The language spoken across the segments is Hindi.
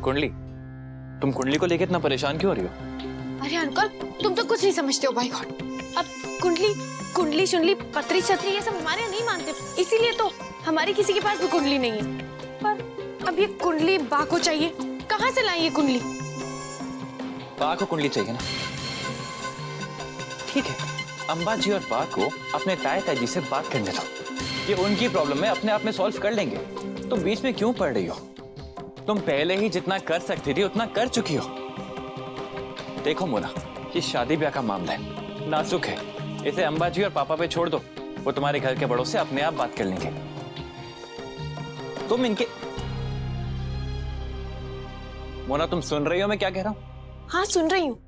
कुंडली, तुम कुंडली को लेकर इतना परेशान क्यों हो रही हो? अरे अंकल, तुम तो कुछ नहीं समझते हो बाय गॉड। अब कुंडली कुंडली शुंडली पत्री छतरी ये सब हमारे नहीं मानते, इसीलिए तो हमारी किसी के पास भी कुंडली नहीं है। पर अब ये कुंडली बा को चाहिए, कहाँ से लाई ये कुंडली? बा को कुंडली चाहिए ना, ठीक है, अम्बा जी और बा को अपने ताए ताई जी से बात करने दो। ये उनकी प्रॉब्लम है, अपने आप में सॉल्व कर लेंगे। तुम बीच में क्यों पड़ रही हो? तुम पहले ही जितना कर सकती थी उतना कर चुकी हो। देखो मोना, ये शादी ब्याह का मामला है, नाजुक है, इसे अम्बा जी और पापा पे छोड़ दो, वो तुम्हारे घर के बड़ों से अपने आप बात कर लेंगे। तुम इनके मोना, तुम सुन रही हो मैं क्या कह रहा हूँ? हाँ सुन रही हूँ,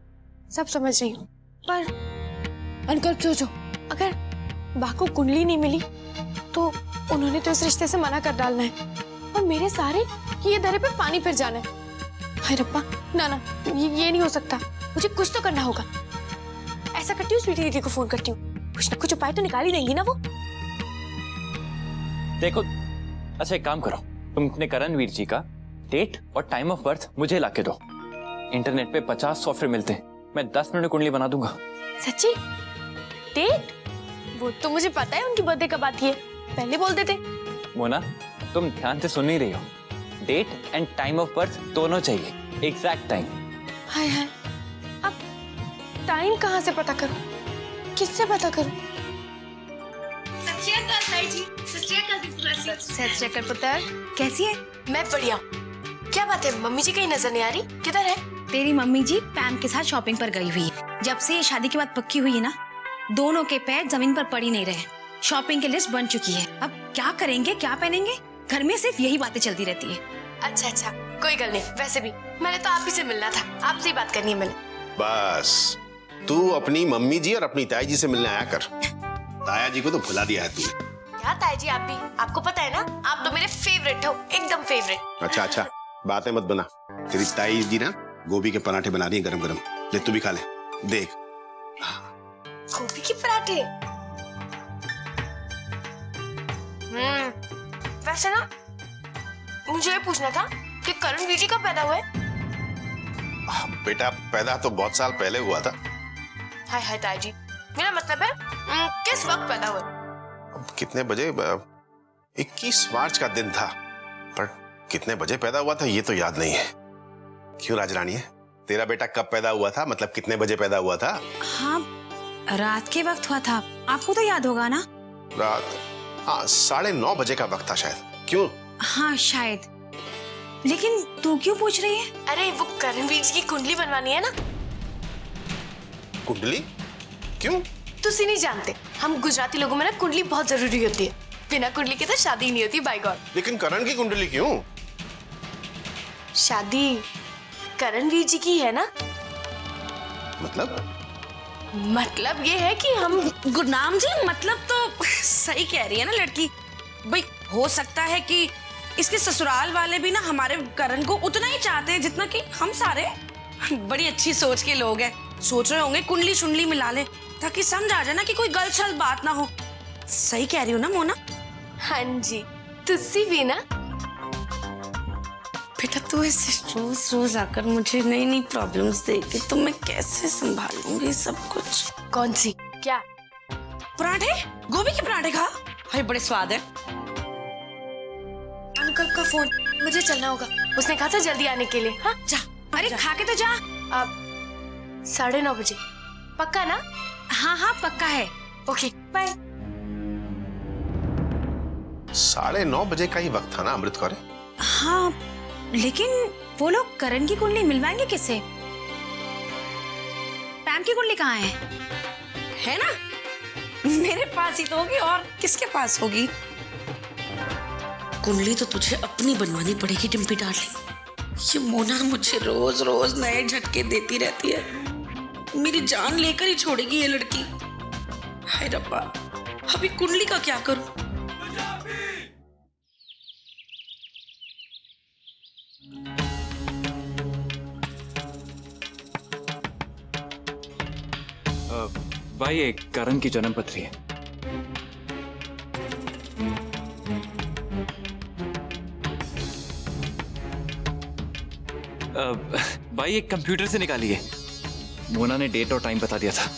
सब समझ रही हूँ, पर अंकल सोचो, अगर बा को कुंडली नहीं मिली तो उन्होंने तो इस रिश्ते से मना कर डालना है, और मेरे सारे ये दरे पे पानी फिर जाना है। हाय रब्बा, ना ना, ये नहीं हो सकता, मुझे कुछ तो करना होगा। ऐसा करती हूँ, स्वीटी दीदी को फोन करती हूँ, कुछ ना कुछ उपाय तो निकाल ही देंगी ना वो। देखो, अच्छा एक काम करो, तुम अपने करणवीर जी का डेट और टाइम ऑफ बर्थ मुझे लाके दो। इंटरनेट पे 50 सॉफ्टवेयर मिलते हैं, मैं 10 मिनट में कुंडली बना दूंगा। सच्ची? डेट? वो तो मुझे पता है उनकी बर्थडे कब आती है, पहले बोल देते। मोना, तुम ध्यान से सुन नहीं रही हो, date and time of birth दोनों चाहिए, एग्जैक्ट टाइम। हाय हाय, अब टाइम कहाँ से पता करूं, किससे पता करूं? सत पुत्र, कैसी है? मैं बढ़िया। क्या बात है, मम्मी जी कहीं नजर नहीं आ रही, किधर है? तेरी मम्मी जी पैम के साथ शॉपिंग पर गई हुई है। जब से ये शादी की बात पक्की हुई है ना, दोनों के पैर जमीन पर पड़ ही नहीं रहे। शॉपिंग की लिस्ट बन चुकी है, अब क्या करेंगे, क्या पहनेंगे, घर में सिर्फ यही बातें चलती रहती है। अच्छा अच्छा, कोई गल नहीं, वैसे भी मैंने तो आप ही से मिलना था, आपसे ही बात करनी है मैंने। बस तू अपनी मम्मी जी और अपनी ताई जी से मिलने आया कर, ताया जी को तो भुला दिया है तूने। क्या ताई जी, आप भी, आपको पता है ना, आप तो मेरे फेवरेट हो, एकदम फेवरेट। अच्छा अच्छा, बातें मत बना। तेरी ताई जी ना गोभी के पराठे बना रही है गरम गरम, ले तू भी खा ले, देख। गोभी के पराठे? वैसे ना मुझे ये पूछना था कि करणवीर जी कब पैदा हुए? बेटा पैदा तो बहुत साल पहले हुआ था। हाय हाय ताई जी, मेरा मतलब है किस वक्त पैदा हुए? कितने बजे? 21 मार्च का दिन था, पर कितने बजे पैदा हुआ था ये तो याद नहीं है। क्यों राजरानी है, तेरा बेटा कब पैदा हुआ था, मतलब कितने बजे पैदा हुआ था? हाँ, रात के वक्त हुआ था, आपको तो याद होगा ना? रात, हाँ 9:30 बजे का वक्त था शायद। क्यों? हाँ शायद, लेकिन तू क्यों पूछ रही है? अरे वो करणवीर जी की कुंडली बनवानी है ना। कुंडली? क्यों? तुसी नहीं जानते, हम गुजराती लोगों में ना कुंडली बहुत जरूरी होती है, बिना कुंडली के तो शादी ही नहीं होती, बाय गॉड। लेकिन करण की कुंडली क्यों? शादी करणवीर जी की है ना। मतलब ये है कि हम गुरनाम जी, मतलब तो सही कह रही है ना लड़की। भाई हो सकता है कि इसके ससुराल वाले भी ना हमारे करण को उतना ही चाहते हैं जितना कि हम सारे। बड़ी अच्छी सोच के लोग हैं, सोच रहे होंगे कुंडली शुंडली मिला ले ताकि समझ आ जाए ना कि कोई गलत बात ना हो। सही कह रही हो ना मोना? हाँ जी, तुसी भी ना। बेटा तू ऐसे रोज रोज आकर मुझे नई नई प्रॉब्लम्स देके तो मैं कैसे संभालूंगी सब कुछ? कौन सी? क्या? पराठे, गोभी के पराठे खा, भाई बड़े स्वाद है। अंकल का फोन, मुझे चलना होगा, उसने कहा था जल्दी आने के लिए। हाँ जा, अरे खा के तो जा। अब 9:30 बजे पक्का ना? हाँ हाँ पक्का है। Okay bye. 9:30 बजे का ही वक्त था ना अमृत कौर? हाँ, लेकिन वो लोग करण की कुंडली मिलवाएंगे किससे? पैम की कुंडली कहाँ है ना? मेरे पास ही तो होगी, और किसके पास होगी? कुंडली तो तुझे अपनी बनवानी पड़ेगी डिम्पी डार्लिंग। ये मोना मुझे रोज रोज नए झटके देती रहती है, मेरी जान लेकर ही छोड़ेगी ये लड़की। हाय रब्बा, अभी कुंडली का क्या करूं? भाई ये करण की जन्म पत्री है। भाई एक कंप्यूटर से निकाली है। मोना ने डेट और टाइम बता दिया था।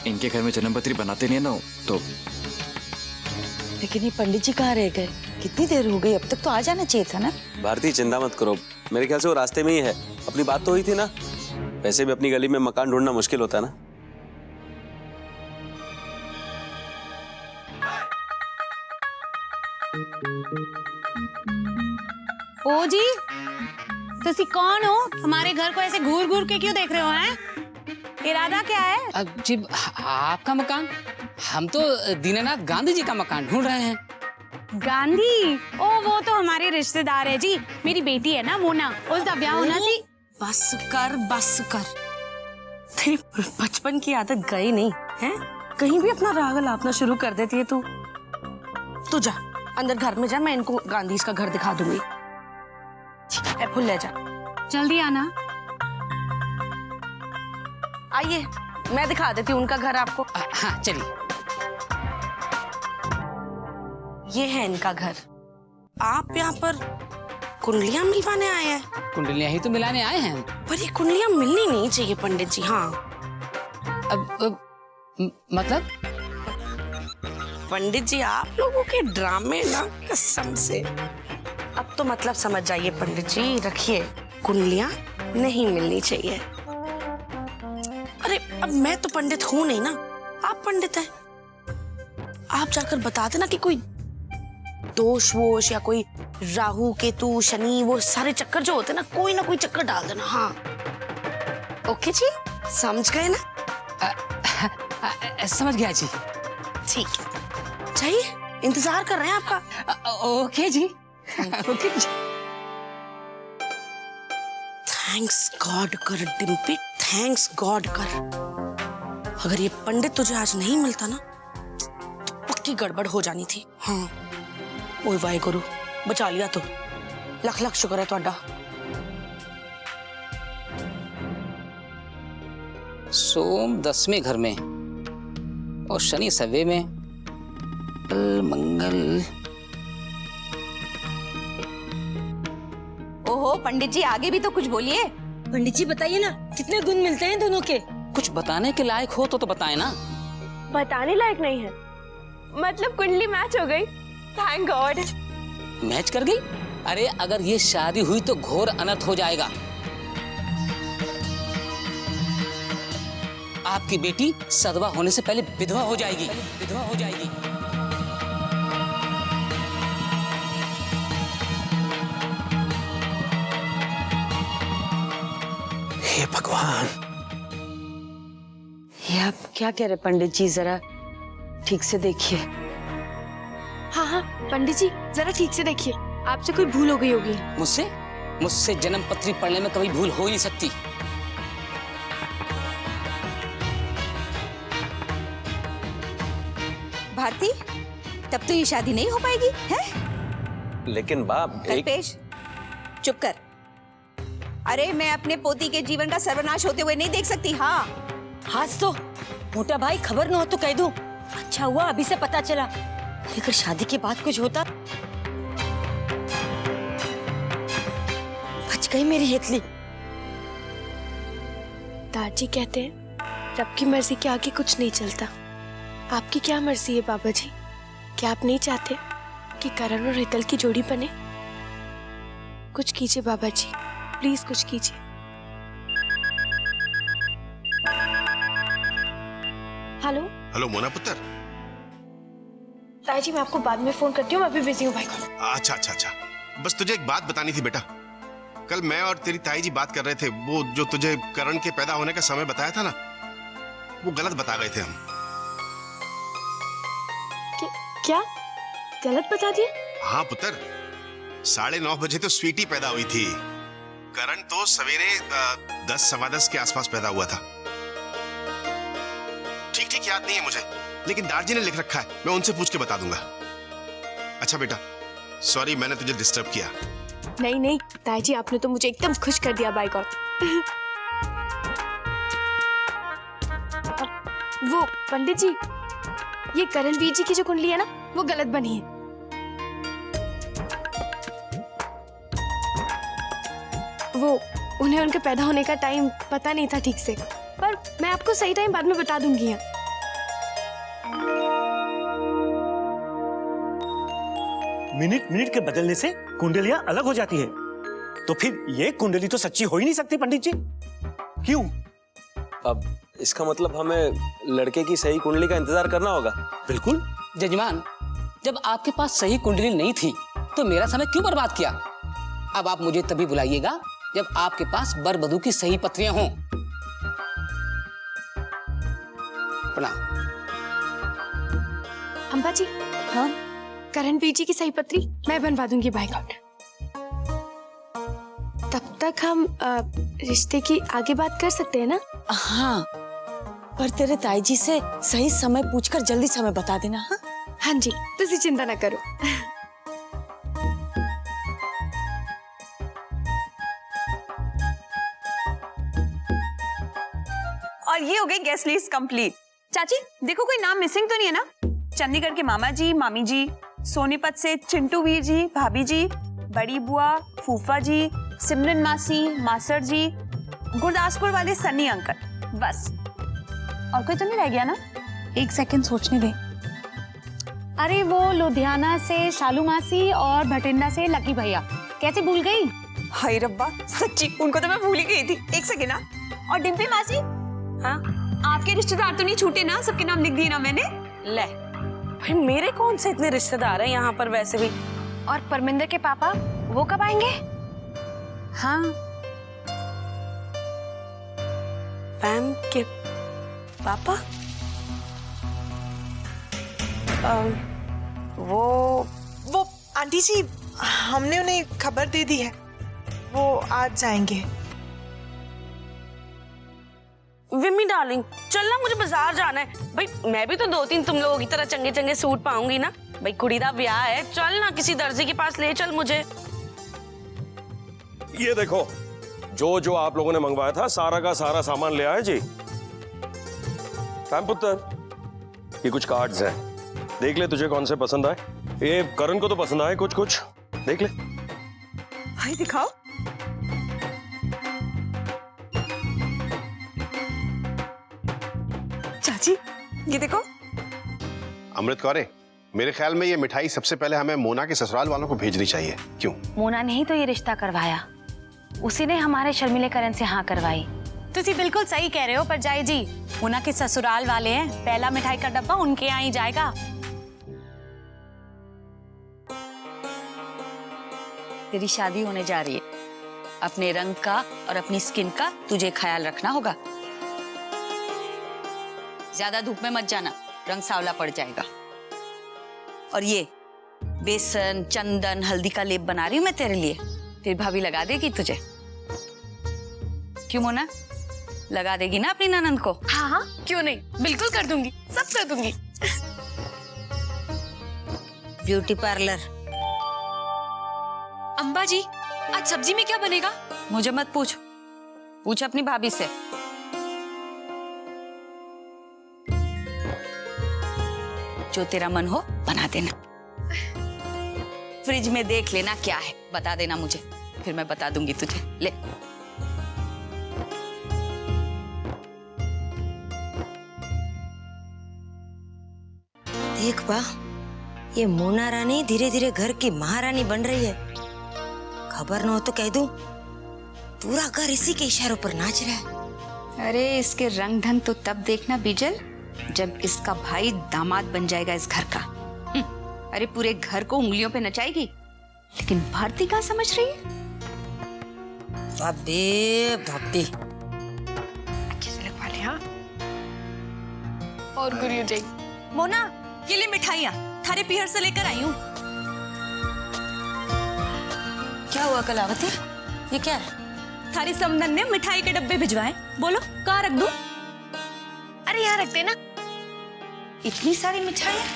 इनके घर में जन्मपत्री बनाते नहीं है ना, तो लेकिन ये पंडित जी कहाँ रह गए? कितनी देर हो गई, अब तक तो आ जाना चाहिए था ना। भारती चिंता मत करो, मेरे ख्याल से वो रास्ते में ही है। अपनी बात तो हुई थी ना, वैसे भी अपनी गली में मकान ढूंढना मुश्किल होता है ना। ओ जी, तुसी कौन हो? हमारे घर को ऐसे घूर घूर के क्यों देख रहे हो हैं? इरादा क्या है? अब जी आपका मकान, हम तो दीनानाथ गांधी जी का मकान ढूंढ रहे हैं। गांधी? ओ वो तो हमारे रिश्तेदार है जी। मेरी बेटी है ना मोना, उसका ब्याह होना सी। बस कर बस कर। तेरी बचपन की आदत गई नहीं है? कहीं भी अपना राग लापना शुरू कर देती है तू। तू जा अंदर घर में जा, मैं इनको गांधी का घर दिखा दूंगी। फुल ले जा, जल्दी आना। आइए मैं दिखा देती हूँ उनका घर आपको। हाँ चलिए। ये है इनका घर। आप यहाँ पर कुंडलियां मिलवाने आए हैं? कुंडलियां ही तो मिलाने आए हैं। पर ये कुंडलियां मिलनी नहीं चाहिए पंडित जी। हाँ अब मतलब पंडित जी आप लोगों के ड्रामे ना, कसम से। अब तो मतलब समझ जाइए पंडित जी, रखिए कुंडलियां नहीं मिलनी चाहिए। अरे अब मैं तो पंडित हूं नहीं ना, आप पंडित हैं। आप जाकर बता देना कि कोई दोष वोश या कोई राहु केतु शनि वो सारे चक्कर जो होते हैं ना कोई चक्कर डाल देना। हाँ ओके जी, समझ गए ना? समझ गया जी। ठीक है, चाहिए इंतजार कर रहे हैं आपका। ओके जी। ओके जी। थैंक्स गॉड कर डिम्पी, थैंक्स गॉड कर। अगर ये पंडित तुझे आज नहीं मिलता ना तो पक्की गड़बड़ हो जानी थी। हाँ ओए वाहे गुरु, बचा लिया तो लख लख शुक्र है ਤੁਹਾਡਾ। सोम 10वें घर में और शनि 7वें में, कल मंगल। ओहो पंडित जी, आगे भी तो कुछ बोलिए। पंडित जी बताइए ना, कितने गुण मिलते हैं दोनों के? कुछ बताने के लायक हो तो बताएं ना। बताने लायक नहीं है, मतलब कुंडली मैच हो गई। Thank God. मैच कर गई? अरे अगर ये शादी हुई तो घोर अनर्थ हो जाएगा। आपकी बेटी सदवा होने से पहले विधवा हो जाएगी। विधवा हो जाएगी। हे भगवान, ये आप क्या कह रहे पंडित जी, जरा ठीक से देखिए। हाँ हाँ पंडित जी, जरा ठीक से देखिए, आपसे कोई भूल हो गई होगी। मुझसे जन्म पत्री पढ़ने में कभी भूल हो ही नहीं सकती। भारती, तब तो ये शादी नहीं हो पाएगी है? लेकिन बाप कल्पेश, चुप कर। अरे मैं अपने पोती के जीवन का सर्वनाश होते हुए नहीं देख सकती। हाँ हाथ तो मोटा भाई, खबर न हो तो कह दूं। अच्छा हुआ अभी से पता चला, अगर शादी के बाद कुछ होता। बच गई मेरी हेतली। दादी कहते हैं रब की मर्जी के आगे कुछ नहीं चलता। आपकी क्या मर्जी है बाबा जी? क्या आप नहीं चाहते कि करण और हितल की जोड़ी बने? कुछ कीजिए बाबा जी, प्लीज कुछ कीजिए। हेलो हेलो मोना पुत्र। ताई जी मैं आपको बाद में फोन करती हूँ, मैं अभी बिजी हूँ भाई को। अच्छा, बस तुझे एक बात बतानी थी बेटा। कल मैं और तेरी ताई जी बात कर रहे थे, वो जो तुझे करण के पैदा होने का समय बताया था ना, वो गलत बता गए थे हम। क्या गलत बता दिया? हाँ पुत्र, 9:30 बजे तो स्वीटी पैदा हुई थी। करण तो सवेरे 10 सवा 10 के आसपास पैदा हुआ था। ठीक याद नहीं है मुझे, लेकिन दार्जी ने लिख रखा है, मैं उनसे पूछ के बता दूंगा। अच्छा बेटा, सॉरी मैंने तुझे डिस्टर्ब किया। नहीं ताई जी, आपने तो मुझे एकदम खुश कर दिया बाय गॉड। वो पंडित जी, ये करणवीर जी की जो कुंडली है ना, वो गलत बनी है। वो उन्हें उनके पैदा होने का टाइम पता नहीं था ठीक से, पर मैं आपको सही टाइम बाद में बता दूंगी। यहाँ मिनट मिनट के बदलने से कुंडलियां अलग हो जाती है, तो फिर ये कुंडली तो सच्ची हो ही नहीं सकती पंडित जी। क्यों? अब इसका मतलब हमें लड़के की सही कुंडली का इंतजार करना होगा। बिल्कुल। जजमान, जब आपके पास सही कुंडली नहीं थी तो मेरा समय क्यों बर्बाद किया? अब आप मुझे तभी बुलाइएगा जब आपके पास वर वधू की सही पत्रियां हों। प्रणाम। अम्बा जी, हाँ, करणवीर जी की सही पत्री मैं बनवा दूंगी बाय गॉड। तब तक हम रिश्ते की आगे बात कर सकते हैं ना? हाँ, पर तेरे ताई जी से सही समय पूछकर जल्दी समय बता देना। हाँ, हाँ जी, तुसी चिंता ना करो। और ये हो गई गेस्ट लिस्ट कंप्लीट। चाची देखो, कोई नाम मिसिंग तो नहीं है ना? चंडीगढ़ के मामा जी, मामी जी, सोनीपत से चिंटू वीर जी, भाभी जी, बड़ी बुआ, फूफा जी, सिमरन मासी, मासर जी, गुरदासपुर वाले सन्नी अंकल, बस। और कोई तो नहीं रह गया ना? एक सेकंड सोचने दे। अरे वो लुधियाना से शालू मासी और भटिंडा से लकी भैया, कैसे भूल गई? हाय रब्बा, सच्ची उनको तो मैं भूल ही गई थी। एक सेकंड ना। और डिम्पी मासी, हाँ, आपके रिश्तेदार तो नहीं छूटे ना? सबके नाम लिख दिए ना मैंने? ले भाई, मेरे कौन से इतने रिश्तेदार हैं यहाँ पर वैसे भी। और परमिंदर के पापा, वो कब आएंगे? हाँ, पैम के पापा? वो आंटी जी, हमने उन्हें खबर दे दी है, वो आज जाएंगे। विमी डार्लिंग, चलना, मुझे बाजार जाना है। भाई मैं भी तो 2-3 तुम लोगों की तरह चंगे चंगे सूट पाऊंगी ना। भाई कुड़ी दा ब्याह है, चल ना, किसी दर्जी के पास ले चल मुझे। ये देखो, जो जो आप लोगों ने मंगवाया था सारा का सारा सामान ले आए जी। पैम पुत्र, ये कुछ कार्ड्स हैं, देख ले तुझे कौन से पसंद आए। ये करण को तो पसंद आए कुछ कुछ, देख ले। भाई दिखाओ। चाची ये देखो। अमृत कौरे, मेरे ख्याल में ये मिठाई सबसे पहले हमें मोना के ससुराल वालों को भेजनी चाहिए। क्यों? मोना ने ही तो ये रिश्ता करवाया, उसी ने हमारे शर्मिले करण से हाँ करवाई। तुसी बिल्कुल सही कह रहे हो, पर जाई जी, मोना के ससुराल वाले हैं, पहला मिठाई का डब्बा उनके यहाँ ही जाएगा। तेरी शादी होने जा रही है, अपने रंग का और अपनी स्किन का तुझे ख्याल रखना होगा। ज्यादा धूप में मत जाना, रंग सांवला पड़ जाएगा। और ये बेसन, चंदन, हल्दी का लेप बना रही हूं मैं तेरे लिए, तेरी भाभी लगा देगी तुझे। क्यों मोना, लगा देगी ना अपनी ननंद को? हाँ हाँ, क्यों नहीं, बिल्कुल कर दूंगी, सब कर दूंगी। Beauty parlour. अम्बा जी, आज सब्जी में क्या बनेगा? मुझे मत पूछ, पूछ अपनी भाभी से। जो तेरा मन हो बना देना, फ्रिज में देख लेना क्या है, बता देना मुझे, फिर मैं बता दूंगी तुझे। ले देख बा, ये मोना रानी धीरे धीरे घर की महारानी बन रही है। खबर न हो तो कह दूं, पूरा घर इसी के इशारों पर नाच रहा है। अरे इसके रंग ढंग तो तब देखना बीजल, जब इसका भाई दामाद बन जाएगा इस घर का। अरे पूरे घर को उंगलियों पे नचाएगी, लेकिन भारती क्या समझ रही है? बाबे भाभी, अच्छे से लगवा ले। हाँ, और गुरु जी। मोना, ये ले मिठाइयाँ, थारे पीहर से लेकर आई हूँ। क्या हुआ कलावती, ये क्या है? थारी समधन ने मिठाई के डब्बे भिजवाए, बोलो कहाँ रख दूं? अरे यहाँ रख देना। इतनी सारी मिठाइयाँ?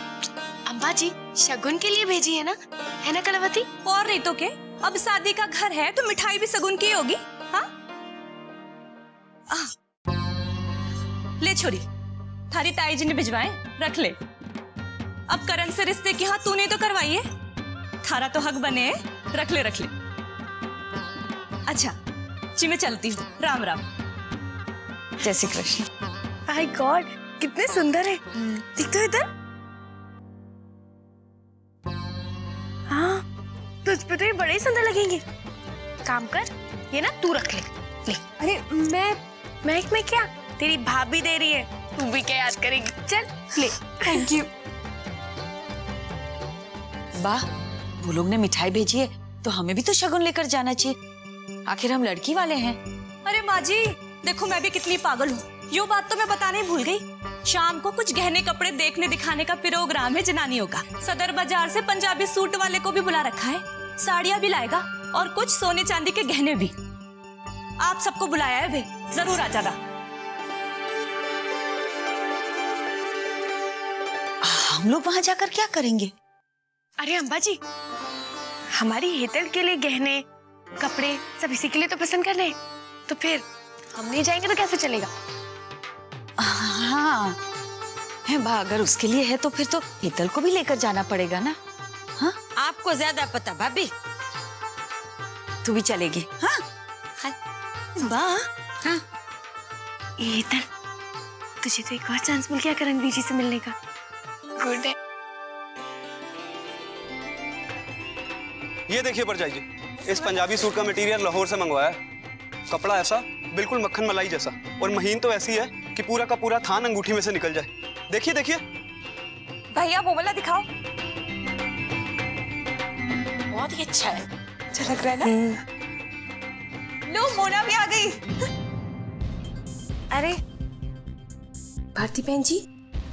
अम्बा जी, शगुन के लिए भेजी है ना, है ना कलावती? और नहीं तो क्या, अब शादी का घर है तो मिठाई भी सगुन की होगी। हाँ, ले छोरी, थारी ताई जी ने भिजवाए, रख ले। अब करण से रिश्ते की हाँ तूने तो करवाई है, थारा तो हक बने, रख ले रख ले। अच्छा, जी मैं चलती हूँ, राम राम। जय श्री कृष्ण। माय गॉड, कितने सुंदर है। देख तो इधर। हाँ, तुझ पे तो ये बड़े ही सुंदर लगेंगे। काम कर, ये ना तू रख ले। ले। अरे मैं क्या? तेरी भाभी दे रही है, तू भी क्या याद करेगी। चल ले। Thank you. वाह, वो लोग ने मिठाई भेजी है तो हमें भी तो शगुन लेकर जाना चाहिए, आखिर हम लड़की वाले हैं। अरे माँ जी, देखो मैं भी कितनी पागल हूँ, यो बात तो मैं बताने ही भूल गई। शाम को कुछ गहने कपड़े देखने दिखाने का प्रोग्राम है जनानियों का। सदर बाजार से पंजाबी सूट वाले को भी बुला रखा है, साड़ियाँ भी लाएगा और कुछ सोने चांदी के गहने भी। आप सबको बुलाया है भाई, जरूर आ जाना। हम लोग वहां जाकर क्या करेंगे? अरे अम्बा जी, हमारी हेतल के लिए गहने कपड़े सब इसी के लिए तो पसंद कर रहे हैं, तो फिर हम नहीं जाएंगे तो कैसे चलेगा? हाँ है बा, अगर उसके लिए है तो फिर तो हेतल को भी लेकर जाना पड़ेगा ना। हाँ आपको ज्यादा पता भाभी। तू भी चलेगी? हाँ बा, हाँ हेतल, तुझे तो एक और चांस मिल गया करणवीर जी से मिलने का। गुड है। ये देखिए परजाई जी, इस पंजाबी सूट का मटेरियल लाहौर से मंगवाया है। कपड़ा ऐसा बिल्कुल मक्खन मलाई जैसा, और महीन तो ऐसी है कि पूरा का पूरा थान अंगूठी में से निकल जाए। देखिए देखिए। भैया वो वाला दिखाओ। बहुत ही अच्छा है। अच्छा लग रहा है ना? लो मोना भी आ गई। अरे भारती बहन जी,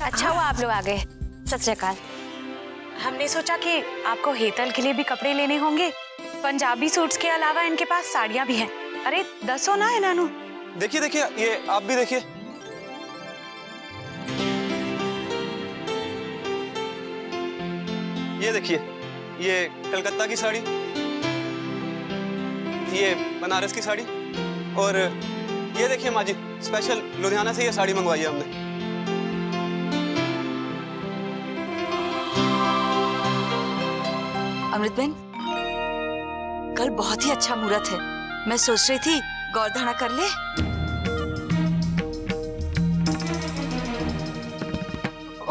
अच्छा हुआ आप लोग आ गए। सत श्री अकाल। हमने सोचा कि आपको हेतल के लिए भी कपड़े लेने होंगे। पंजाबी सूट्स के अलावा इनके पास साड़ियाँ भी हैं। अरे 10 होना है नानू। देखिए देखिए, ये आप भी देखिए। ये देखिए, ये कलकत्ता की साड़ी, ये बनारस की साड़ी, और ये देखिए माँ जी, स्पेशल लुधियाना से ये साड़ी मंगवाई है हमने। अमृत बहन, कल बहुत ही अच्छा मुहूर्त है, मैं सोच रही थी गौरधना कर ले।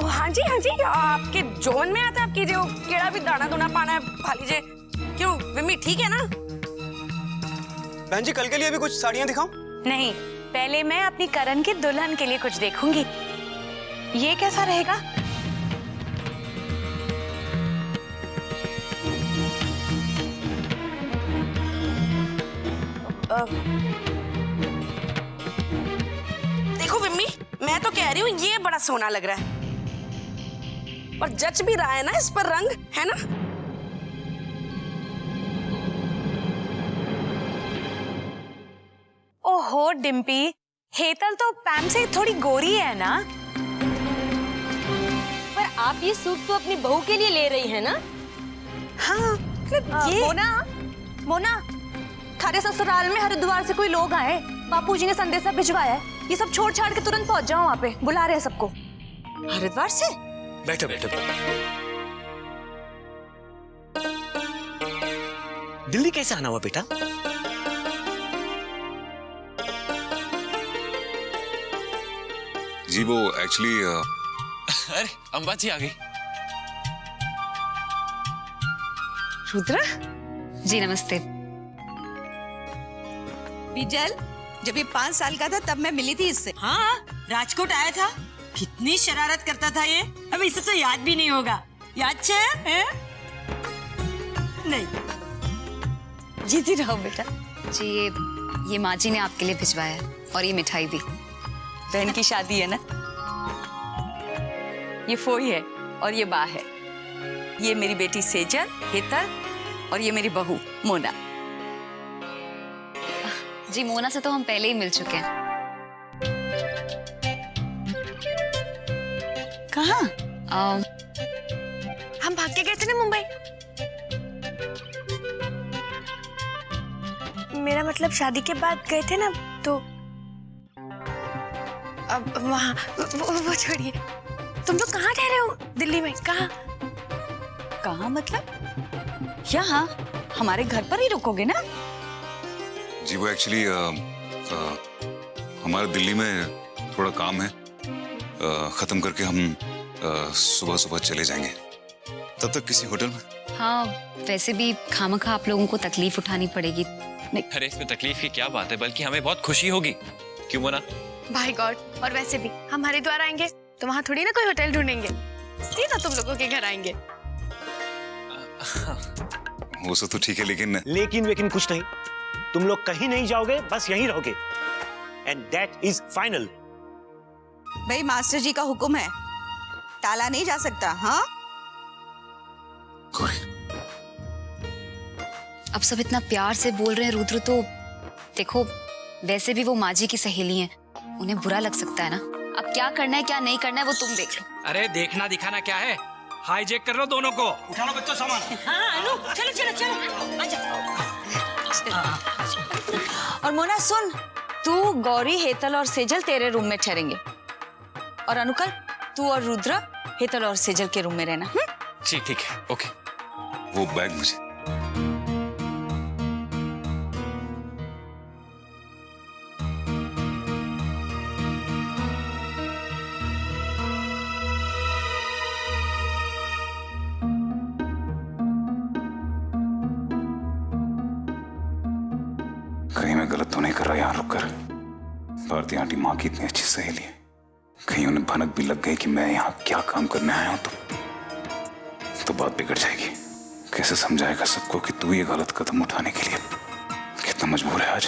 हाँ जी, आपके जोन में आता है। आप कीजिए, केड़ा भी दाना दुना पाना है खा लीजिए। क्यों विमी, ठीक है ना? बहन जी, कल के लिए भी कुछ साड़ियाँ दिखाऊं? नहीं, पहले मैं अपनी करण की दुल्हन के लिए कुछ देखूंगी। ये कैसा रहेगा? देखो विम्मी, मैं तो कह रही हूँ ये बड़ा सोना लग रहा है, और जच भी रहा है ना इस पर रंग, है ना? ओहो डिम्पी, हेतल तो पैम से थोड़ी गोरी है ना? पर आप ये सूट तो अपनी बहू के लिए ले रही है ना? हाँ, ये मोना, थारे ससुराल में हरिद्वार से कोई लोग आए, बापूजी ने संदेशा भिजवाया है। ये सब छोड़ छाड़ के तुरंत पहुंच जाओ, वहाँ पे बुला रहे हैं सबको। हरिद्वार से? बैठो बैठो। दिल्ली कैसे आना हुआ बेटा? जी वो एक्चुअली अरे अम्बा जी आ गई। रुद्रा जी नमस्ते। बिजल, जब ये 5 साल का था तब मैं मिली थी इससे। हाँ, राजकोट आया था। कितनी शरारत करता था ये, अब इसे तो याद भी नहीं होगा। याद है? नहीं। जीती रहो बेटा। जी ये माँ जी ने आपके लिए भिजवाया है, और ये मिठाई भी। बहन की शादी है ना? ये फोई है और ये बा है। ये मेरी बेटी सेजल, हेतल, और ये मेरी बहू मोना। जी मोना से तो हम पहले ही मिल चुके हैं। कहाँ? हम भाग के गए थे ना मुंबई। मेरा मतलब शादी के बाद गए थे ना, तो अब वहाँ वो छोड़िए। तुम लोग कहाँ ठहरे हो दिल्ली में? कहाँ? कहाँ मतलब? यहाँ हमारे घर पर ही रुकोगे ना? जी वो एक्चुअली हमारे दिल्ली में थोड़ा काम है, खत्म करके हम सुबह सुबह चले जाएंगे। तब तक किसी होटल में। हाँ, वैसे भी खामखा आप लोगों को तकलीफ उठानी पड़ेगी। अरे इसमें तकलीफ की क्या बात है, बल्कि हमें बहुत खुशी होगी। क्यों मोना? भाई गॉड, और वैसे भी हम हरिद्वार आएंगे तो वहाँ थोड़ी ना कोई होटल ढूंढेंगे, सीधा तुम लोगों के घर आएंगे। वो सब तो ठीक है, लेकिन कुछ नहीं, तुम लोग कहीं नहीं जाओगे, बस यहीं रहोगे। And that is final. भाई मास्टर जी का हुक्म है, टाला नहीं जा सकता। हाँ, अब सब इतना प्यार से बोल रहे हैं रुद्र, तो देखो वैसे भी वो माँ जी की सहेली हैं, उन्हें बुरा लग सकता है ना। अब क्या करना है क्या नहीं करना है वो तुम देख लो। अरे देखना दिखाना क्या है, हाईजैक कर लो दोनों को। उठा लो बच्चों सामान। हाँ अनु, चलो चलो चलो आजा। और मोना सुन, तू गौरी, हेतल और सेजल तेरे रूम में ठहरेंगे, और अनुकल तू और रुद्र हेतल और सेजल के रूम में रहना। जी ठीक है, ओके। वो बैग मुझे। कहीं मैं गलत तो नहीं कर रहा यहाँ रुककर। भारती आंटी माँ की इतनी अच्छी सहेली है, कहीं उन्हें भनक भी लग गई कि मैं यहाँ क्या काम करने आया हूँ तो बात बिगड़ जाएगी। कैसे समझाएगा सबको कि तू ये गलत कदम उठाने के लिए कितना मजबूर है आज।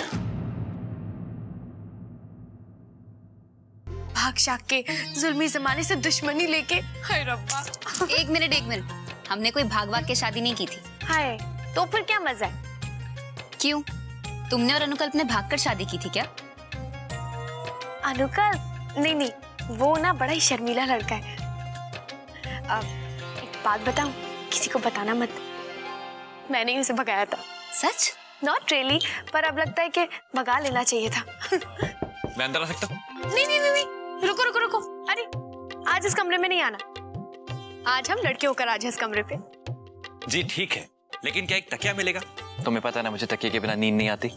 भाग शाग के जुल्मी जमाने से दुश्मनी लेके, हाय रब्बा। एक मिनट, हमने कोई भाग भाग के शादी नहीं की थी। हाय, तो फिर क्या मजा है? क्यों, तुमने और अनुकल्प ने भागकर शादी की थी क्या? अनुकल्प? नहीं, वो ना बड़ा ही शर्मीला लड़का है। एक बात बताऊं, किसी को बताना मत, मैंने ही उसे भगाया था। सच? नॉट रियली, पर अब लगता है कि भगा लेना चाहिए था। मैं अंदर आ सकता हूँ? नहीं, रुको। अरे आज इस कमरे में नहीं आना, आज हम लड़के होकर आज इस कमरे पे। जी ठीक है, लेकिन क्या एक तकिया मिलेगा? तुम्हें पता ना मुझे तकिए के बिना नींद नहीं आती।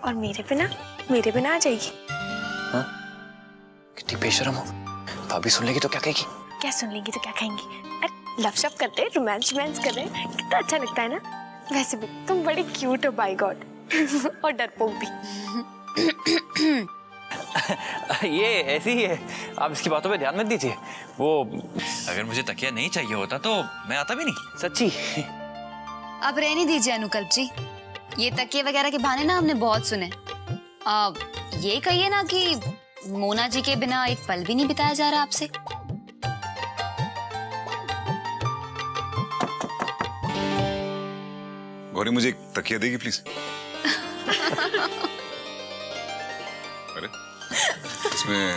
और मेरे बिना आ जाएगी। हाँ? कितनी बेशर्म हो, भाभी सुन लेगी तो क्या कहेगी? क्या सुन लेंगी तो क्या कहेंगी? अरे लव करते हैं, रोमांस कर रहे हैं, कितना अच्छा लगता है ना। वैसे भी तुम बड़ी क्यूट हो बाय गॉड। और डरपोक भी। ये ऐसी ही है, आप इसकी बातों पे ध्यान मत दीजिए। वो अगर मुझे तकिया नहीं चाहिए होता तो मैं आता भी नहीं, सच्ची। अब रहने दीजिए अनुकल्प जी, ये तकिए वगैरह के बहाने ना हमने बहुत सुने। ये कहिए ना कि मोना जी के बिना एक पल भी नहीं बिताया जा रहा आपसे। गौरी मुझे एक तकिया देगी प्लीज? अरे इसमें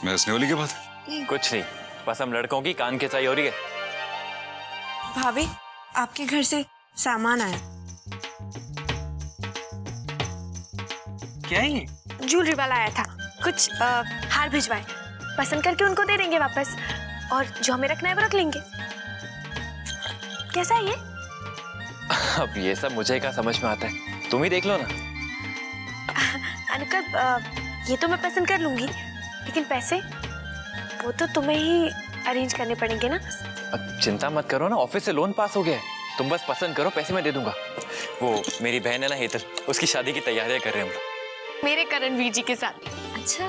हंसने वाली क्या बात है? कुछ नहीं, बस हम लड़कों की कान खिंचाई हो रही है। भाभी, आपके घर से सामान आया। क्या है ये? ज्वेलरी वाला आया था, कुछ हार भिजवाए, पसंद करके उनको दे देंगे वापस, और जो हमें रखना है वो रख लेंगे। कैसा है ये? अब ये सब मुझे क्या समझ में आता है, तुम ही देख लो ना। अनुकल्प, ये तो मैं पसंद कर लूंगी, लेकिन पैसे वो तो तुम्हें ही अरेंज करने पड़ेंगे ना। अब चिंता मत करो ना, ऑफिस से लोन पास हो गया है, तुम बस पसंद करो, पैसे मैं दे दूंगा। वो मेरी बहन है ना हेतल, उसकी शादी की तैयारियां कर रहे हैं हम लोग। मेरे करणवीर जी के साथ। अच्छा।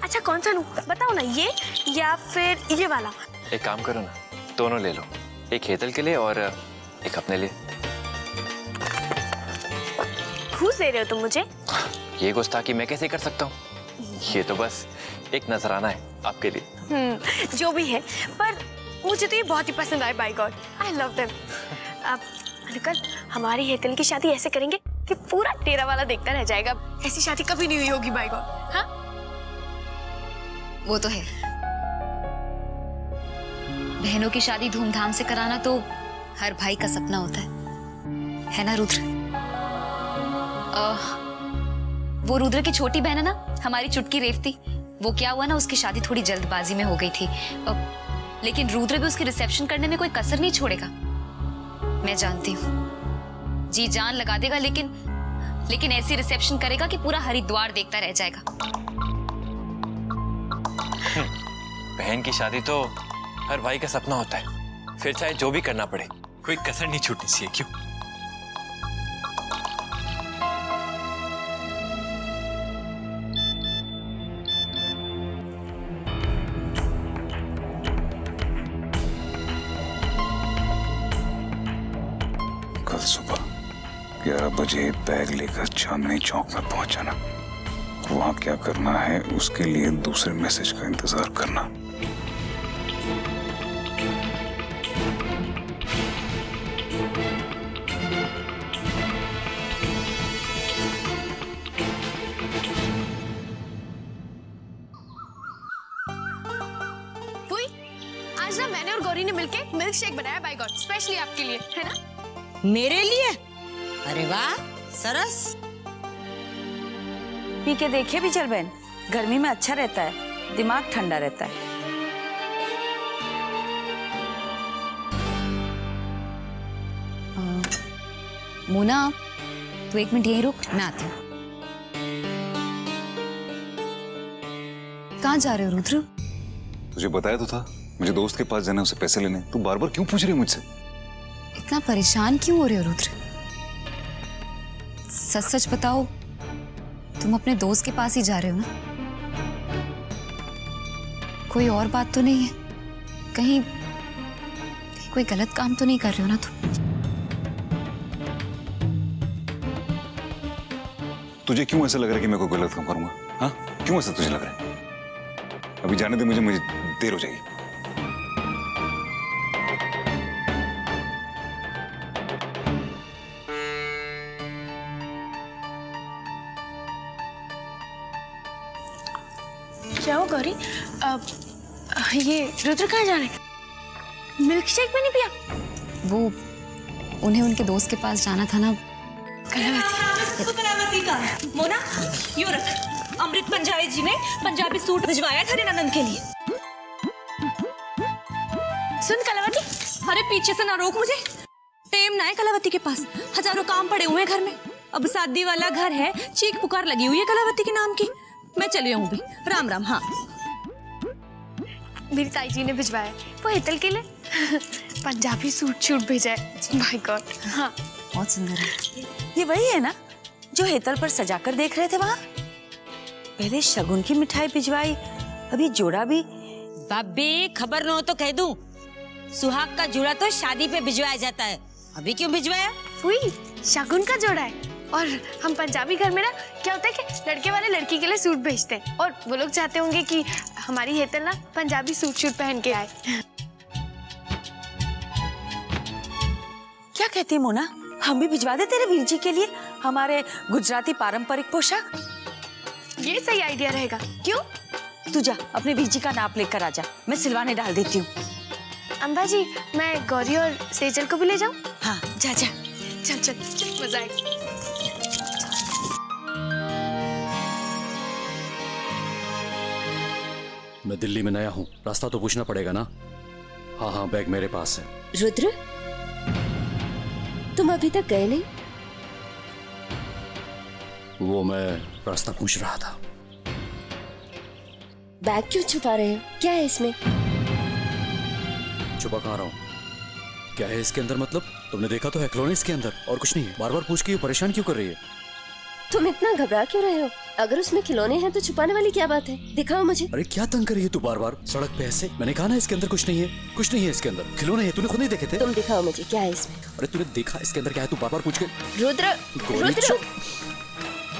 अच्छा कौन सा लूं? बताओ ना, ये या फिर ये वाला? एक काम करो ना, दोनों ले लो, एक हेतल के लिए और एक अपने लिए। घूस दे रहे हो तुम मुझे? ये गुस्ताखी मैं कैसे कर सकता हूँ? ये तो बस एक नजराना है आपके लिए। जो भी है, पर मुझे तो ये बहुत ही पसंद आए, by God, I love them. अब अनुकल, हमारी हेतल की शादी ऐसे करेंगे कि पूरा तेरा वाला देखता रह जाएगा। ऐसी शादी कभी नहीं हुई होगी, बाय गॉड। हाँ, वो तो है, बहनों की शादी धूमधाम से कराना तो हर भाई का सपना होता है ना रुद्र? वो रुद्र की छोटी बहन है ना, हमारी चुटकी रेवती, वो क्या हुआ ना, उसकी शादी थोड़ी जल्दबाजी में हो गई थी, लेकिन रुद्र भी उसकी रिसेप्शन करने में कोई कसर नहीं छोड़ेगा। मैं जानती हूँ, जी जान लगा देगा, लेकिन ऐसी रिसेप्शन करेगा कि पूरा हरिद्वार देखता रह जाएगा। बहन की शादी तो हर भाई का सपना होता है, फिर चाहे जो भी करना पड़े, कोई कसर नहीं छूटनी चाहिए। क्यों? कल सुबह 11 बजे बैग लेकर चांदनी चौक में पहुंचाना। वहां क्या करना है उसके लिए दूसरे मैसेज का इंतजार करना। आज ना मैंने और गौरी ने मिलके मिल्क शेक बनाया बाय गॉड, स्पेशली आपके लिए, है ना? मेरे लिए? अरे वाह, सरस। पी के देखिए बिजल बहन, गर्मी में अच्छा रहता है, दिमाग ठंडा रहता है। मोना, तू 1 मिनट यहीं रुक, मैं आती हूँ। कहाँ जा रहे हो रुद्र? तुझे बताया तो था मुझे दोस्त के पास जाना है, उसे पैसे लेने। तू बार बार क्यों पूछ रही है मुझसे? इतना परेशान क्यों हो रहे हो रुद्र? सच सच बताओ, तुम अपने दोस्त के पास ही जा रहे हो ना? कोई और बात तो नहीं है? कहीं कोई गलत काम तो नहीं कर रहे हो ना तुम? तुझे क्यों ऐसा लग रहा है कि मैं कोई गलत काम करूंगा? हाँ, क्यों ऐसा तुझे लग रहा है? अभी जाने दे मुझे देर हो जाएगी। क्या हो गौरी? ये रुद्र कहाँ जा रहे हैं? मिल्क शेक भी नहीं पिया? वो उन्हें उनके दोस्त के पास जाना था ना। कलावती का मोना, यो रख। अमृत पंजाबी जी ने पंजाबी सूट भिजवाया था नंदन के लिए। सुन कलावती, अरे पीछे से ना रोक मुझे, टेम ना है कलावती के पास, हजारों काम पड़े हुए हैं घर में। अब शादी वाला घर है, चीख पुकार लगी हुई है कलावती के नाम की। मैं चली हूँ भी, राम राम। हाँ, मेरी ताई जी ने भिजवाया, वो हेतल के लिए पंजाबी सूट भेजा है। माय गॉड, हाँ बहुत सुंदर है। ये वही है ना जो हेतल पर सजाकर देख रहे थे वहां? पहले शगुन की मिठाई भिजवाई, अभी जोड़ा भी। बब्बी, खबर न हो तो कह दूं, सुहाग का जोड़ा तो शादी पे भिजवाया जाता है, अभी क्यों भिजवाया? फुई, शगुन का जोड़ा है। और हम पंजाबी घर में ना क्या होता है कि लड़के वाले लड़की के लिए सूट भेजते हैं, और वो लोग चाहते होंगे कि हमारी हेतल ना पंजाबी सूट पहन के आए। क्या कहती है मोना, हम भी भिजवा दे तेरे वीर जी के लिए हमारे गुजराती पारंपरिक पोशाक? ये सही आइडिया रहेगा। क्यों? तू जा अपने वीर जी का नाप लेकर आ जा, मैं सिलवाने डाल देती हूँ। अम्बा जी, मैं गौरी और सेजल को भी ले जाऊं? हाँ जा जा। चल चल, मजा आएगा। मैं दिल्ली में नया हूँ, रास्ता तो पूछना पड़ेगा ना। हाँ हाँ, बैग मेरे पास है। रुद्र, तुम अभी तक गए नहीं? वो मैं रास्ता पूछ रहा था। बैग क्यों छुपा रहे हो? क्या है इसमें? छुपा कहाँ रहा हूँ? क्या है इसके अंदर? मतलब तुमने देखा तो है, खिलौने इसके अंदर, और कुछ नहीं है। बार बार पूछ के ये परेशान क्यों कर रही है? तुम इतना घबरा क्यों रहे हो? अगर उसमें खिलौने हैं तो छुपाने वाली क्या बात है? दिखाओ मुझे। अरे क्या तंग कर रही है तू बार बार सड़क पे ऐसे? मैंने कहा ना इसके अंदर कुछ नहीं है, कुछ नहीं है इसके अंदर, खिलौने हैं, तूने खुद नहीं देखे थे। तुम दिखाओ मुझे क्या है इसमें। अरे तूने देखा इसके अंदर क्या है? तू बार बार पूछ के। रुद्र, रुद्र,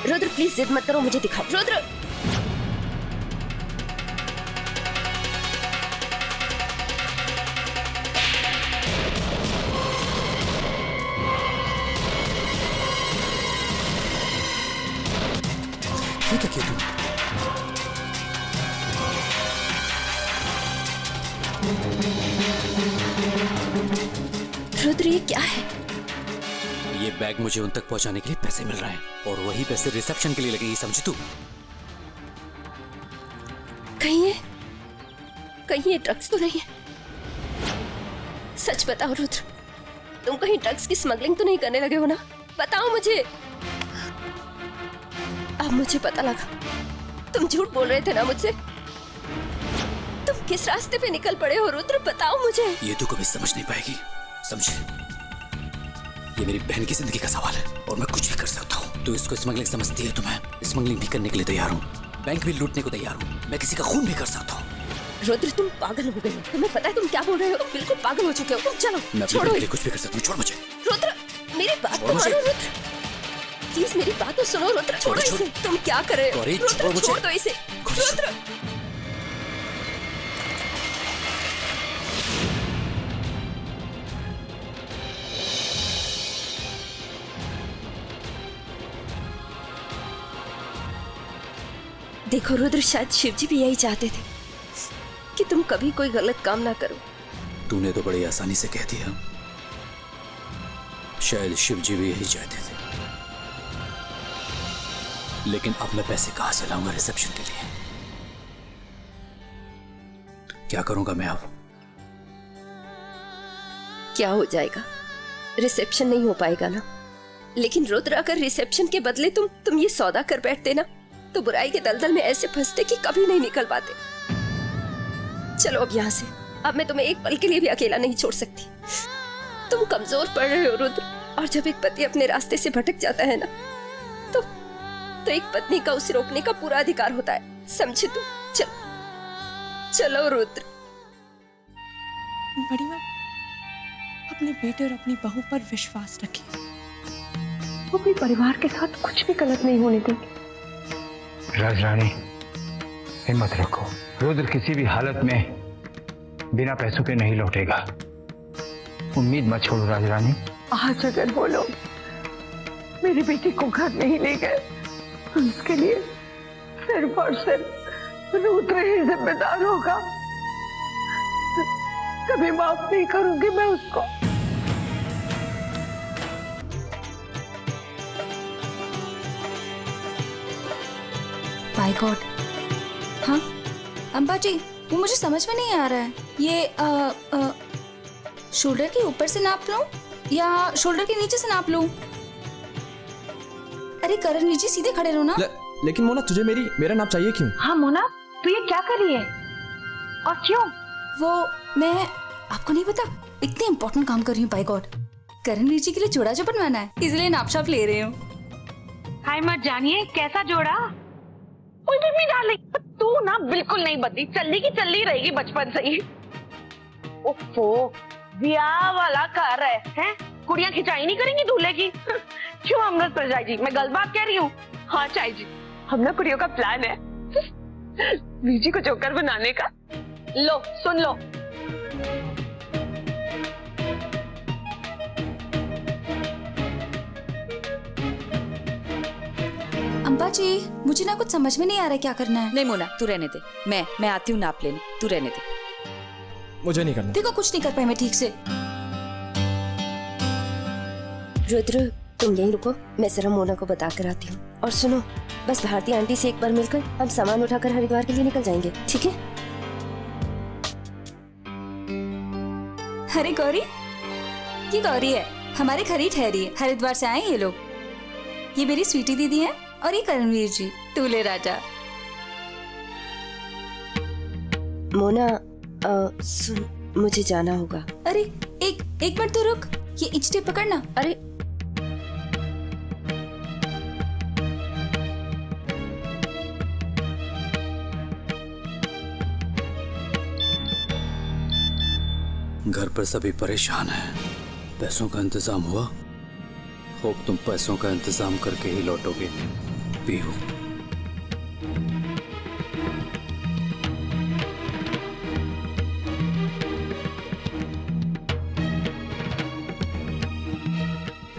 रुद्र प्लीज जिद मत करो, मुझे दिखाओ। रुद्र, क्या किया तू? रुद्र, ये क्या है? ये बैग मुझे उन तक पहुंचाने के लिए पैसे मिल रहे हैं, और वही पैसे रिसेप्शन के लिए लगेगी, समझी तू? कहीं ये ड्रग्स तो नहीं है? सच बताओ रुद्र, तुम कहीं ड्रग्स की स्मगलिंग तो नहीं करने लगे हो ना? बताओ मुझे। अब मुझे पता लगा, तुम झूठ बोल रहे थे ना मुझसे। तुम किस रास्ते पे निकल पड़े हो रुद्र, बताओ मुझे। ये तू कभी समझ नहीं पाएगी, समझे? ये मेरी बहन की जिंदगी का सवाल है और मैं कुछ भी कर सकता हूँ। तू इसको स्मगलिंग समझती है तो मैं स्मगलिंग भी करने के लिए तैयार हूँ, बैंक भी लूटने को तैयार हूँ, मैं किसी का खून भी कर सकता हूँ। रुद्र तुम पागल हो गए हो, तुम्हें पता है तुम क्या बोल रहे हो? तुम बिल्कुल पागल हो चुके हो। तुम चलो, मैं अपनी बहन के लिए कुछ भी कर सकता हूँ, छोड़ मुझे। रुद्र मेरी बात तो मानो रुद्र, प्लीज मेरी बात तो सुनो रुद्र। छोड़ो इसे, तुम क्या कर रहे हो? रुद्र छोड़ दो इसे रुद्र। देखो रुद्र, शायद शिवजी भी यही चाहते थे कि तुम कभी कोई गलत काम ना करो। तूने तो बड़ी आसानी से कह दिया, शायद शिवजी भी यही चाहते थे। लेकिन अब मैं पैसे कहां से लाऊंगा रिसेप्शन के लिए? क्या करूंगा मैं अब? क्या हो जाएगा? रिसेप्शन नहीं हो पाएगा ना। लेकिन रुद्र अगर रिसेप्शन के बदले तुम ये सौदा कर बैठते ना, तो बुराई के दलदल में ऐसे फंसते कि कभी नहीं निकल पाते। चलो अब यहाँ से, अब मैं तुम्हें एक पल के लिए भी अकेला नहीं छोड़ सकती। तुम कमजोर पड़ रहे हो रुद्र, और जब एक पति अपने रास्ते से भटक जाता है ना, तो एक पत्नी का उसे रोकने का पूरा अधिकार होता है, समझे तुम? चलो चलो रुद्र। बड़ी माँ, अपने बेटे और अपनी बहू पर विश्वास रखिए, वो अपने परिवार के साथ कुछ भी गलत नहीं होने देंगे। राजरानी हिम्मत रखो, रुद्र किसी भी हालत में बिना पैसों के नहीं लौटेगा। उम्मीद मत छोड़ो राजरानी। आज अगर वो लोग मेरी बेटी को घर नहीं ले गए तो इसके लिए सिर्फ और सिर्फ रुद्र ही जिम्मेदार होगा। कभी माफ नहीं करूंगी मैं उसको। My God. हाँ अम्बा जी, वो मुझे समझ में नहीं आ रहा है, ये शोल्डर के ऊपर से नाप लूं या शोल्डर के नीचे से नाप लूं? अरे करण जी सीधे खड़े रहो ना। लेकिन मोना, तुझे मेरा नाप चाहिए क्यों? हाँ मोना, तू ये क्या कर रही है और क्यों? वो मैं आपको नहीं पता, इतने इम्पोर्टेंट काम कर रही हूँ। बाय गॉड, करण जी के लिए जोड़ा जो बनवाना है, इसलिए नाप ले रही हूँ। हाय मत जानिए कैसा जोड़ा। उल्टी डाली तू ना, बिल्कुल नहीं बदली, चलनी की चलनी रहेगी बचपन से ही। ओफो, ब्याह वाला कर रहे हैं, कुड़ियां खिंचाई नहीं करेंगी दूल्हे की। क्यों अमृत प्रजा जी, मैं गलत बात कह रही हूँ? हाँ चाय जी, हम ना कुड़ियों का प्लान है बीजी को जोकर बनाने का। लो सुन लो। अम्बा जी, मुझे ना कुछ समझ में नहीं आ रहा है क्या करना है। नहीं मोना, तू रहने दे, मैं आती हूँ नाप लेने, तू रहने दे। मुझे नहीं करना। देखो कुछ नहीं कर पाई मैं ठीक से। रुद्र तुम यहीं रुको, मैं जरा मोना को बता कर आती हूँ। और सुनो, बस भारती आंटी से एक बार मिलकर हम सामान उठाकर हरिद्वार के लिए निकल जाएंगे, ठीक है? अरे गौरी, ये गौरी है, हमारे घर ही ठहरी है, हरिद्वार से आए ये लोग। ये मेरी स्वीटी दीदी है और ये करणवीर जी, दूल्हे राजा। मोना सुन, मुझे जाना होगा। अरे एक मिनट तो रुक, ये इंच टेप पकड़ना। अरे घर पर सभी परेशान हैं, पैसों का इंतजाम हुआ? होप तुम पैसों का इंतजाम करके ही लौटोगे पीहू।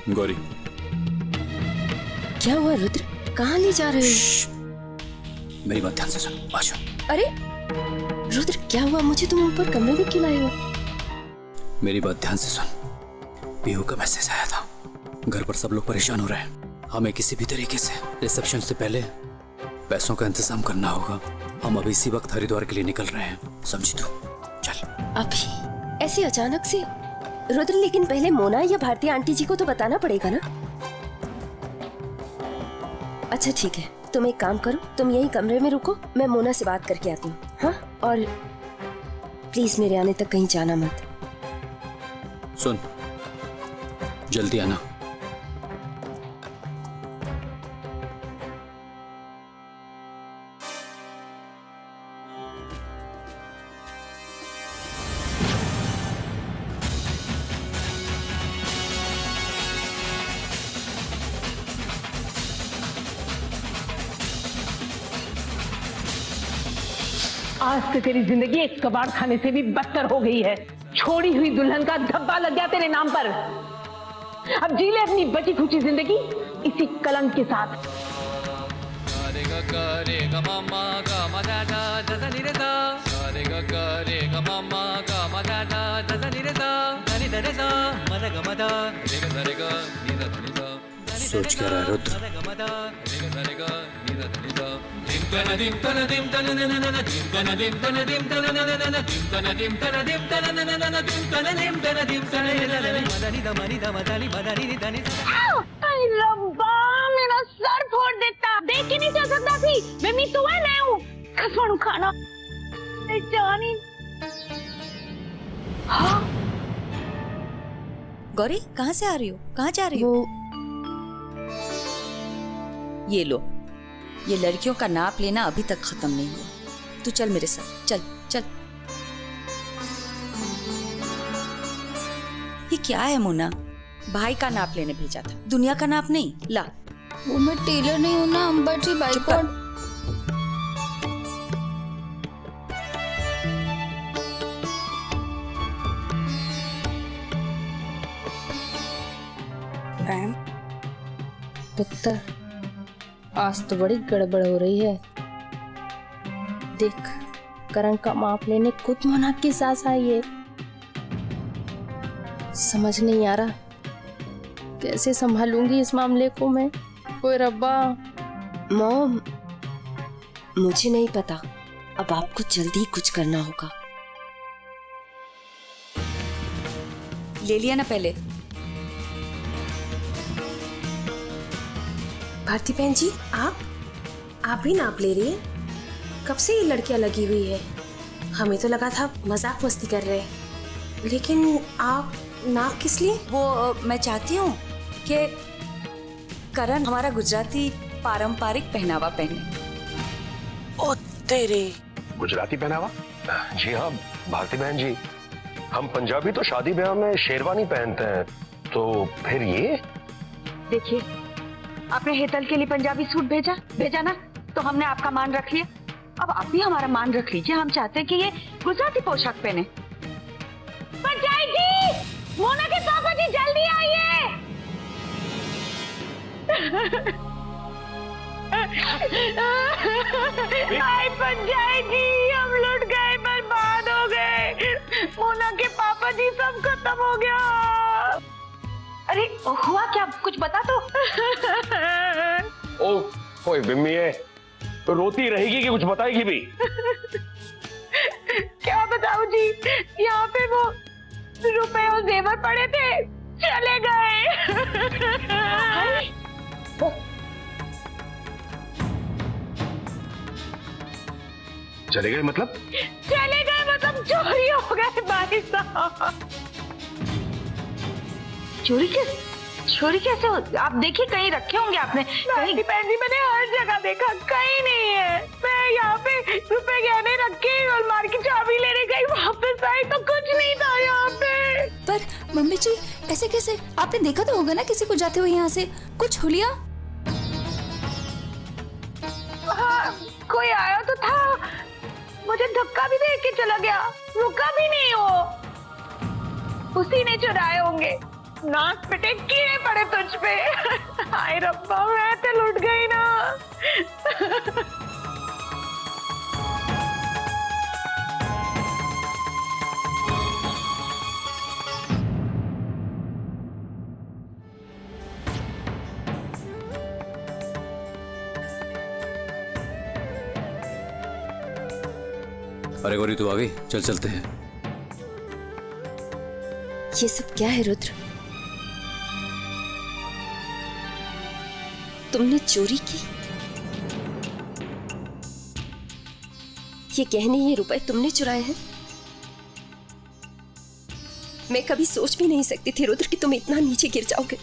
गौरी, क्या हुआ रुद्र, कहाँ ले जा रहे हो? मेरी बात ध्यान से सुन, आजा। अरे रुद्र क्या हुआ, मुझे तुम ऊपर कमरे में क्यों लाए हो? मेरी बात ध्यान से सुन, पीहू का मैसेज आया था, घर पर सब लोग परेशान हो रहे हैं, हमें किसी भी तरीके से रिसेप्शन से पहले पैसों का इंतजाम करना होगा। हम अभी इसी वक्त हरिद्वार के लिए निकल रहे हैं, समझी तू? चल। अभी ऐसे अचानक से? रुद्र लेकिन पहले मोना या भारती आंटी जी को तो बताना पड़ेगा ना। अच्छा ठीक है, तुम एक काम करो, तुम यही कमरे में रुको, मैं मोना से बात करके आती हूँ। हाँ, और प्लीज मेरे आने तक कहीं जाना मत। सुन, जल्दी आना। आज से तेरी जिंदगी एक कबाड़ खाने से भी बदतर हो गई है। छोड़ी हुई दुल्हन का धब्बा लग गया तेरे नाम पर। अब जी ले अपनी बची खुची जिंदगी इसी कलंक के साथ। सोच क्या रहा है रुद्र? रब्बा, मेरा सर फोड़ देता। देख के नहीं चल सकता थी। मैं मीतू है, मैं हूँ। कसवाणु खाना जानी। हाँ? गौरी, कहाँ से आ रही हो? कहाँ जा रही हो? ये लो, ये लड़कियों का नाप लेना अभी तक खत्म नहीं हुआ। तू चल मेरे साथ, चल चल। ये क्या है मोना? भाई का नाप लेने भेजा था, दुनिया का नाप नहीं। ला। वो मैं टेलर नहीं हूँ ना अम्बाजी, बाइकॉट। पुत्र, आज तो बड़ी गड़बड़ हो रही है। देख, करण का माप लेने खुद मोना के साथ आई है। समझ नहीं आ रहा कैसे संभालूंगी इस मामले को मैं। ओए रब्बा। मॉम, मुझे नहीं पता, अब आपको जल्दी कुछ करना होगा। ले लिया ना पहले? भारती बहन जी, आप भी नाप ले रही है? कब से ये लड़कियां लगी हुई है? हमें तो लगा था मजाक मस्ती कर रहे हैं, लेकिन आप नाप किस लिए? वो मैं चाहती हूँ कि करण हमारा गुजराती पारंपरिक पहनावा पहने। ओ तेरे गुजराती पहनावा? जी हाँ भारती बहन जी, हम पंजाबी तो शादी ब्याह में शेरवानी पहनते हैं, तो फिर ये देखिए, आपने हेतल के लिए पंजाबी सूट भेजा ना, तो हमने आपका मान रख लिया। अब आप भी हमारा मान रख लीजिए। हम चाहते हैं कि ये गुजराती पोशाक पहने। पंचायत जी, मोना के पापा जी जल्दी आइए। हाय पंचायत जी, हम लुट गए, बर्बाद हो गए। मोना के पापा जी सब खत्म हो गया। अरे हुआ क्या, कुछ बता दो। ओए बिम्मी, तो रोती रहेगी कि कुछ बताएगी भी? क्या बताऊं जी, यहाँ पे वो रुपए और जेवर पड़े थे, चले गए। चले गए मतलब? चले गए मतलब चोरी हो गए भाई साहब। चोरी कैसे हो? आप देखिए, कहीं रखे होंगे आपने। कहीं बहन जी, मैंने हर जगह देखा, कहीं नहीं है। मैं यहाँ पे रुपए गहने रखे और मार की चाबी लेने गई, वापस आई तो कुछ नहीं था यहाँ पे। पर मम्मी जी, ऐसे कैसे? आपने देखा तो होगा ना किसी को जाते हुए यहाँ से? कुछ हुलिया? हाँ, कोई आया तो था, मुझे धक्का भी दे के चला गया, रुका भी नहीं हो। उसी ने चुराए होंगे। नाक पिटे कीड़े पड़े तुझ पे। हाय रब्बा, मैं तो लुट गई ना। अरे गौरी, तू आ गई? चल चलते हैं। ये सब क्या है रुद्र? तुमने चोरी की? ये गहने, ये रुपए तुमने चुराए हैं? मैं कभी सोच भी नहीं सकती थी रुद्र कि तुम इतना नीचे गिर जाओगे।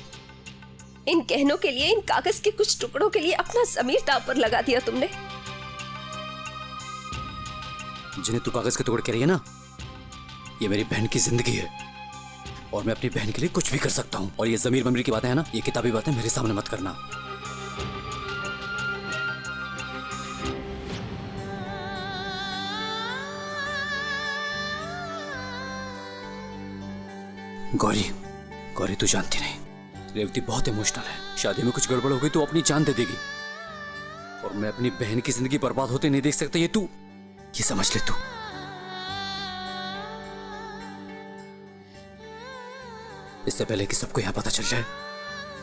इन गहनों के लिए, इन कागज के कुछ टुकड़ों के लिए अपना ज़मीर दांव पर लगा दिया तुमने। जिन्हें तू कागज के टुकड़े कह रही है ना, ये मेरी बहन की जिंदगी है और मैं अपनी बहन के लिए कुछ भी कर सकता हूँ। और ये जमीर ममीर की बातें है ना, ये किताबी बातें मेरे सामने मत करना। गौरी, गौरी तू जानती नहीं, रेवती बहुत इमोशनल है। शादी में कुछ गड़बड़ हो गई तो अपनी जान दे देगी और मैं अपनी बहन की जिंदगी बर्बाद होते नहीं देख सकता। ये तू ये समझ ले। तू इससे पहले कि सबको यहाँ पता चल जाए,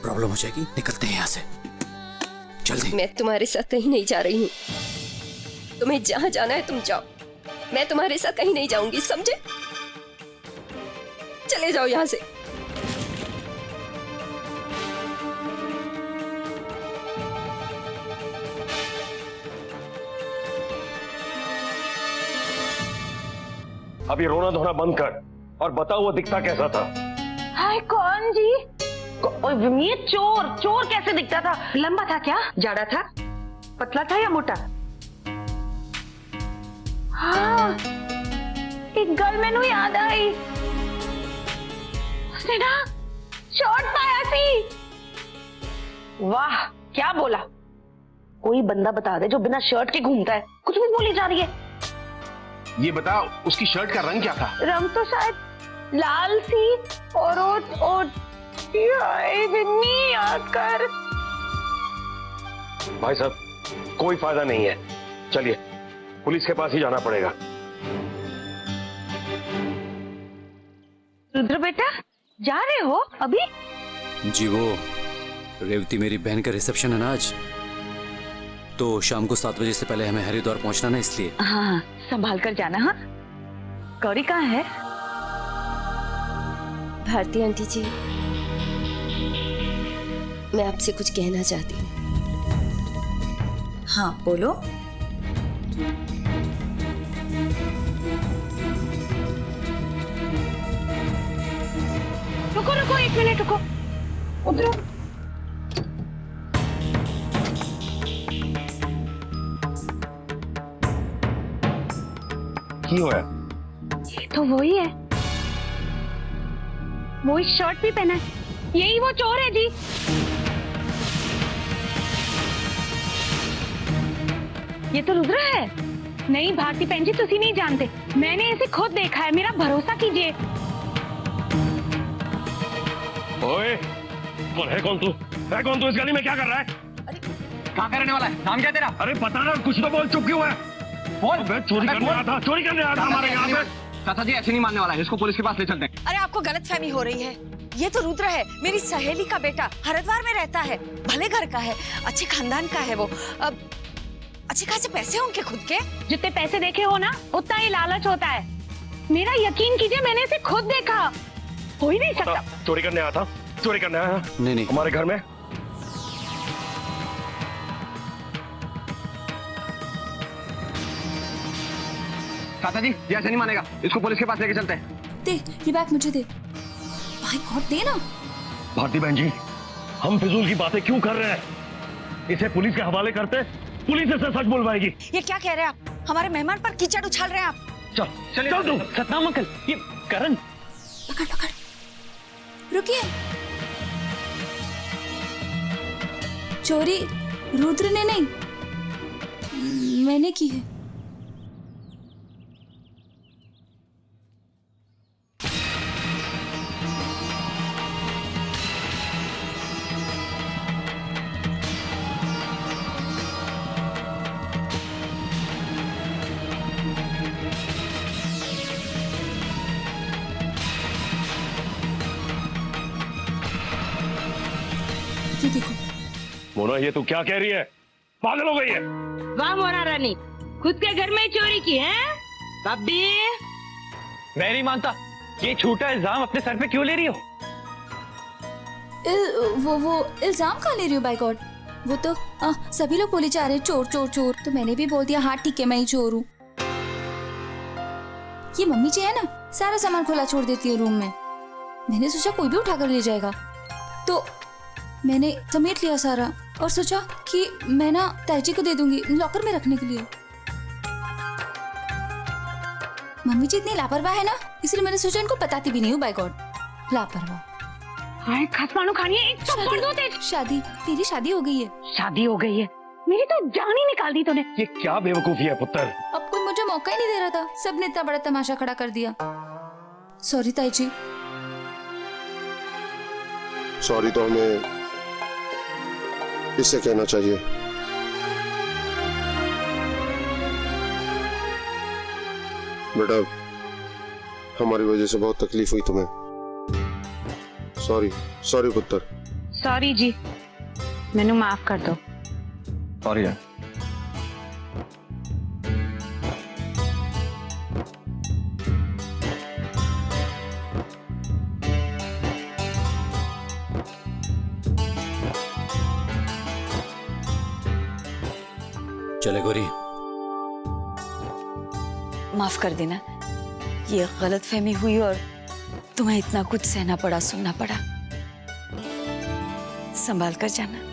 प्रॉब्लम हो जाएगी। निकलते हैं यहाँ से जल्दी। मैं तुम्हारे साथ कहीं नहीं जा रही हूँ। तुम्हें जहाँ जाना है तुम जाओ, मैं तुम्हारे साथ कहीं नहीं जाऊंगी, समझे? चले जाओ यहाँ से। अब ये रोना धोना बंद कर और बताओ वो दिखता कैसा था? हाय कौन जी? ये चोर, चोर कैसे दिखता था? लंबा था क्या? जाड़ा था? पतला था या मोटा? हाँ, एक गल मैनू याद आई। उसने ना शॉर्ट पाया सी। वाह, क्या बोला? कोई बंदा बता दे जो बिना शर्ट के घूमता है। कुछ भी बोली जा रही है। ये बताओ उसकी शर्ट का रंग क्या था? रंग तो शायद लाल सी और याद कर। भाई साहब, कोई फायदा नहीं है, चलिए पुलिस के पास ही जाना पड़ेगा। रुद्र बेटा, जा रहे हो अभी? जी, वो रेवती मेरी बहन का रिसेप्शन है ना आज, तो शाम को 7 बजे से पहले हमें हरिद्वार पहुंचना ना, इसलिए। हाँ, संभाल कर जाना। हाँ, गौरी कहाँ है? भारती आंटी जी, मैं आपसे कुछ कहना चाहती हूँ। हाँ बोलो। रुको रुको, 1 मिनट रुको। उधर की होया? ये तो वही है, वही शर्ट भी पहना है। यही वो चोर है जी। ये तो रुद्र है। नहीं भारती बहन जी, तुसी नहीं जानते, मैंने इसे खुद देखा है, मेरा भरोसा कीजिए। ओए, कौन है? कौन तू? है कौन तू? इस गली में क्या कर रहा है? कहाँ करने वाला है? नाम क्या तेरा? अरे पता ना, कुछ तो बोल, चुप क्यों है? बोल। चोरी करने आया था, चोरी करने आया था हमारे यहाँ पे। चाचा जी ऐसे नहीं मानने वाला है, इसको पुलिस के पास ले चलते हैं। अरे आपको गलतफहमी हो रही है। ये तो रुद्र है, मेरी सहेली का बेटा, हरिद्वार में रहता है, भले घर का है, अच्छे खानदान का है वो। अच्छे खासे पैसे होंगे खुद के। जितने पैसे देखे हो ना, उतना ही लालच होता है। मेरा यकीन कीजिए, मैंने इसे खुद देखा। हो ही नहीं सकता। चोरी करने आया था, चोरी करने आया? नहीं हमारे घर में। चाचा जी ये ऐसे नहीं मानेगा, इसको पुलिस के पास लेके चलते हैं। दे ये बैग मुझे दे। भाई गॉड, दे ना। भारती बहन जी, हम फिजूल की बातें क्यों कर रहे हैं? इसे पुलिस के हवाले करते, पुलिस इसे सच बुलवाएगी। ये क्या कह रहे हैं आप? हमारे मेहमान पर कीचड़ उछाल रहे हैं आप। चल चल तू। सतनाम अंकल, ये करण। पकड़ पकड़, रुकिए। चोरी रुद्र ने नहीं, मैंने की है। ये देखो। मोना, ये तू क्या कह रही है? पागल हो गई है? वाह मोना रानी, खुद के घर में चोरी की है? बब्बी, मैं नहीं मानता। ये झूठा इल्जाम अपने सर पे क्यों ले रही हो? वो इल्जाम कहाँ ले रही हो? बाय गॉड, वो तो सभी लोग बोले जा रहे हैं चोर चोर चोर, तो मैंने भी बोल दिया हाँ ठीक है मैं ही चोर हूँ। ये मम्मी जी है ना, सारा सामान खुला छोड़ देती है रूम में। मैंने सोचा कोई भी उठाकर ले जाएगा, तो मैंने समेट लिया सारा और सोचा कि मैं ना ताईजी को दे दूंगी लॉकर में रखने के लिए। मम्मी जी इतनी लापरवाह है ना, इसलिए मैंने सोचा इनको बताती भी नहीं हूँ। बाय गॉड, लापरवाह। हाय खसमानू खानी है, एक थप्पड़ दो तेज। शादी, तेरी शादी हो गई है। शादी हो गई है? मेरी तो जान ही निकाल दी तूने। ये क्या बेवकूफी है पुत्र। अब कोई मुझे मौका ही नहीं दे रहा था, सबने इतना बड़ा तमाशा खड़ा कर दिया। सॉरी ताई जी। सॉरी तो हमें इससे कहना चाहिए। बेटा, हमारी वजह से बहुत तकलीफ हुई तुम्हें। सॉरी, सॉरी पुत्र। सॉरी जी, मैनू माफ कर दो। सॉरी यार। चले गोरी, माफ कर देना, ये गलतफहमी हुई और तुम्हें इतना कुछ सहना पड़ा, सुनना पड़ा। संभाल कर जाना।